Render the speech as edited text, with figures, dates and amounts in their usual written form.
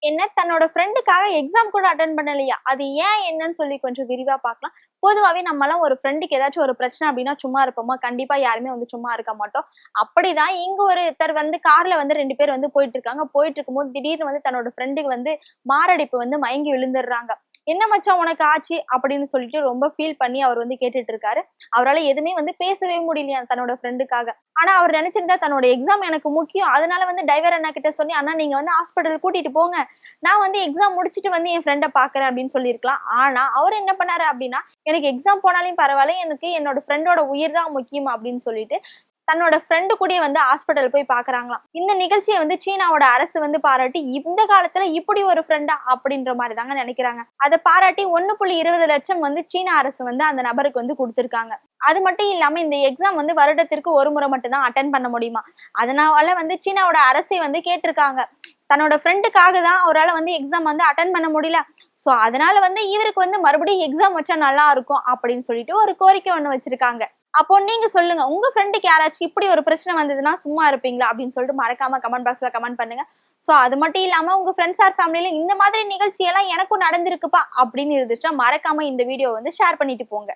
என்ன தன்னோட ஃப்ரெண்டுக்காக எக்ஸாம் கூட அட்டெண்ட் பண்ணலையா? அது ஏன் என்னன்னு சொல்லி கொஞ்சம் விரிவா பார்க்கலாம். பொதுவாவே நம்மலாம் ஒரு ஃப்ரெண்டுக்கு ஏதாச்சும் ஒரு பிரச்சனை அப்டின்னா சும்மா இருப்போமா? கண்டிப்பா யாருமே வந்து சும்மா இருக்க மாட்டோம். அப்படிதான் இங்க ஒருத்தர் வந்து கார்ல வந்து 2 பேர் வந்து போயிட்டு இருக்காங்க. போயிட்டு இருக்கும்போது திடீர்னு வந்து தன்னோட ஃப்ரெண்டுக்கு வந்து மாரடைப்பு வந்து மயங்கி விழுந்துடுறாங்க. "என்ன மச்சான் உனக்கு ஆச்சு?" அப்படின்னு சொல்லிட்டு ரொம்ப ஃபீல் பண்ணி அவர் வந்து கேட்டுட்டு இருக்காரு. அவரால எதுவுமே வந்து பேசவே முடியலையாம் தன்னோட ஃப்ரெண்டுக்காக. ஆனா அவர் நினைச்சிருந்தா தன்னோட எக்ஸாம் எனக்கு முக்கியம். அதனால வந்து டிரைவர் அண்ணா கிட்ட சொல்லி, "அண்ணா நீங்க வந்து ஹாஸ்பிட்டல் கூட்டிட்டு போங்க. நான் வந்து எக்ஸாம் முடிச்சுட்டு வந்து என் ஃப்ரெண்ட பாக்குறேன்" அப்படின்னு சொல்லியிருக்கலாம். ஆனா அவரு என்ன பண்ணாரு அப்படின்னா, "எனக்கு எக்ஸாம் போனாலும் பரவால்ல. எனக்கு என்னோட ஃப்ரெண்டோட உயிர் தான் முக்கியம்" அப்படின்னு சொல்லிட்டு தன்னோட ஃப்ரெண்டு கூடயே வந்து ஹாஸ்பிட்டல் போய் பாக்குறாங்களாம். இந்த நிகழ்ச்சிய வந்து சீனாவோட அரசு வந்து பாராட்டி, இந்த காலத்துல இப்படி ஒரு ஃப்ரெண்டா அப்படின்ற மாரி தாங்க நெனைக்கிறாங்க. அத பாராட்டி 1,20 லட்சம் வந்து சீன அரசு வந்து அந்த நபருக்கு வந்து குடுத்திருக்காங்க. அது மட்டும் இல்லாம இந்த எக்ஸாம் வந்து வருடத்திற்கு ஒரு முறை மட்டும் தான் அட்டெண்ட் பண்ண முடியுமா. அதனால வந்து சீனாவோட அரசே வந்து கேட்டிருக்காங்க. தன்னோட ஃப்ரெண்டுக்காக தான் அவரால வந்து எக்ஸாம் வந்து அட்டெண்ட் பண்ண முடியல. சோ அதனால வந்து இவருக்கு வந்து மறுபடியும் எக்ஸாம் வச்சா நல்லா இருக்கும் அப்படின்னு சொல்லிட்டு ஒரு கோரிக்கை ஒண்ணு வச்சிருக்காங்க. அப்போ நீங்க சொல்லுங்க. உங்க ஃப்ரெண்டுக்கு யாராச்சும் இப்படி ஒரு பிரச்சனை வந்ததுன்னா சும்மா இருப்பீங்களா? அப்படின்னு சொல்லிட்டு மறக்காம கமெண்ட் பாக்ஸ்ல கமெண்ட் பண்ணுங்க. சோ அது மட்டும் இல்லாம உங்க ஃப்ரெண்ட்ஸ் ஆர் ஃபேமிலில இந்த மாதிரி நிகழ்ச்சி எல்லாம் எனக்கும் நடந்திருக்குப்பா அப்படின்னு இருந்துச்சுன்னா மறக்காம இந்த வீடியோ வந்து ஷேர் பண்ணிட்டு போங்க.